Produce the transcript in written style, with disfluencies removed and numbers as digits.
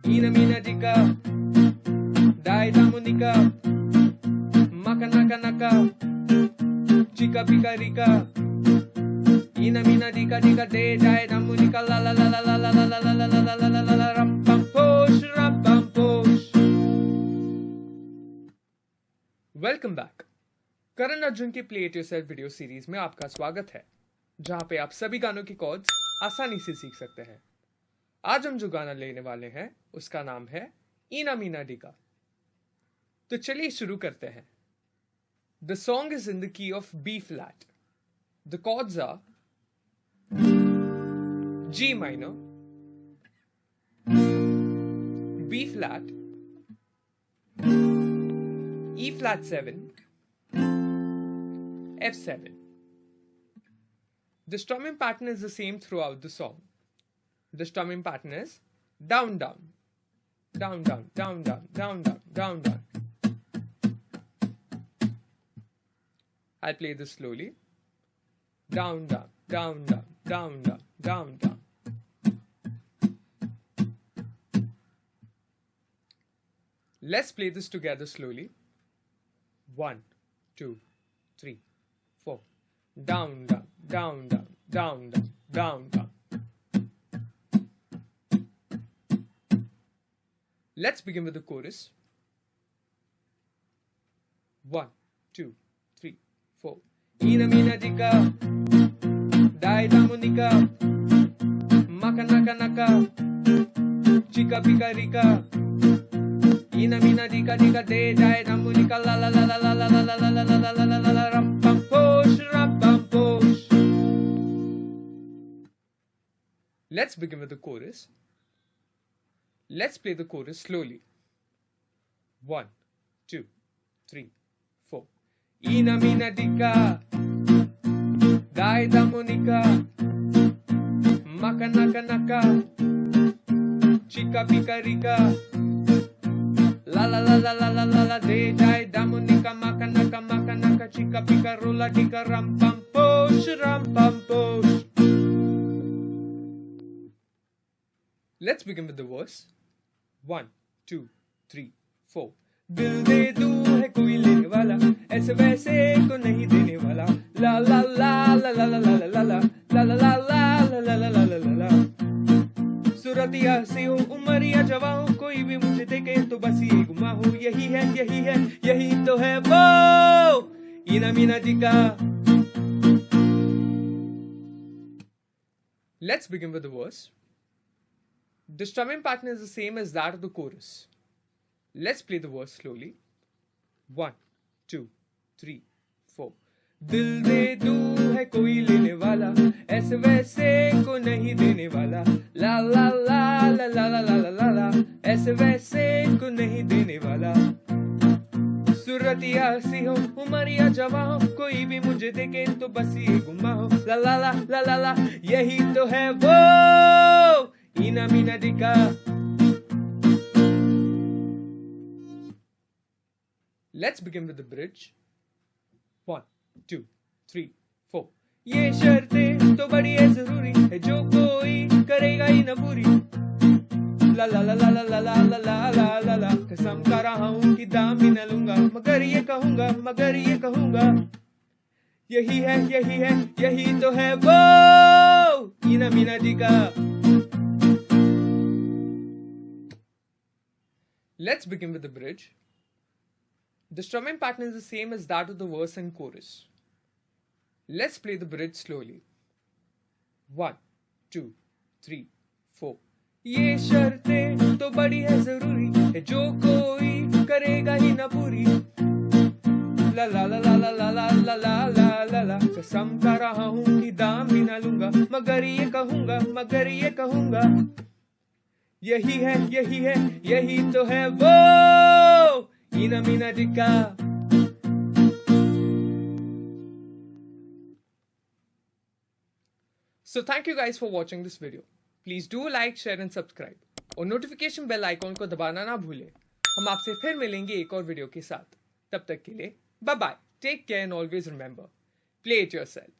MEENA DEEKA, Daai, daamonika, Maakaanaaka, Cheeka, peeka, reeka, MEENA DEEKA, Daai, daamonika, la la la la la la la la la la la la la la, ram pam posh, ram pam posh. Welcome back. Karan Arjun की play it yourself video series में आपका स्वागत है, जहां पे आप सभी गानों की कॉर्ड्स आसानी से सीख सकते हैं। आज हम जो गाना लेने वाले हैं उसका नाम है ईना मीना डीका। तो चलिए शुरू करते हैं। The song is in the key of B flat. The chords are G minor, B flat, E flat 7, F7. The strumming pattern is the same throughout the song. The strumming pattern is down, down, down, down, down, down, down, down, down, down. I'll play this slowly. Down, down, down, down, down, down, down, down. Let's play this together slowly. 1, 2, 3, 4. Down, down, down, down, down, down, down, down. Let's begin with the chorus. 1, 2, 3, 4. Eena meena deeka, Daai, daamonika, Maakaanaaka, Cheeka, peeka, reeka, Eena meena deeka, Daai, daamonika, la la la la la la la la la la la la la la, ram pam posh, ram pam posh. Let's begin with the chorus. Let's play the chorus slowly. 1, 2, 3, 4. Eena meena deeka, Daai, daamonika, Maakaanaaka, Cheeka, peeka, reeka, la la la la la la la la, Daai, daamonika, Maakaanaaka, Cheeka, peeka, rola, deeka, ram pam posh, ram pam posh. Let's begin with the verse. 1, 2, 3, 4. दिल दे दूं है कोई लेने वाला, ऐसे वैसे को नहीं देने वाला, ला ला ला ला ला ला ला ला ला ला ला ला ला ला ला ला ला ला। सूरतिया से हो उमरिया जवां हो, कोई भी मुझे देखे तो बस ये गुमा हो, यही है यही है यही तो है वो ईना Meena डीका। Let's begin with the verse. The strumming pattern is the same as that of the chorus. Let's play the verse slowly. 1, 2, 3, 4. दिल दे दूं है कोई लेने वाला, ऐसे वैसे को नहीं देने वाला, ला ला ला ला ला ला ला ला ला, ऐसे वैसे को नहीं देने वाला। सूरतिया सी हो उमरिया जवां हो, कोई भी मुझे देखे तो बस ये गुमा हो, ला ला ला ला ला ला, यही तो है वो ईना Meena डीका। Let's begin with the bridge. 1, 2, 3, 4. ये शर्तें तो बड़ी है जरूरी है, जो कोई करेगा ही न पूरी, ला ला ला ला ला ला ला ला ला ला ला ला, कसम खा रहा हूँ कि दाम भी न लूंगा, मगर ये कहूंगा यही है यही तो है वो ईना Meena डीका। Let's begin with the bridge. The strumming pattern is the same as that of the verse and chorus. Let's play the bridge slowly. 1, 2, 3, 4. ये शर्तें तो बड़ी है जरूरी है, जो कोई करेगा ही ना पूरी, ला ला ला ला ला ला ला ला ला ला ला ला, कसम खा रहा हूँ कि दाम भी ना लूंगा, मगर ये कहूंगा यही है यही तो है वो ईना Meena डीका। So thank you guys for watching this video. Please do like, share and subscribe. और नोटिफिकेशन बेल आइकॉन को दबाना ना भूलें। हम आपसे फिर मिलेंगे एक और वीडियो के साथ। तब तक के लिए bye bye, take care and always remember, play it yourself.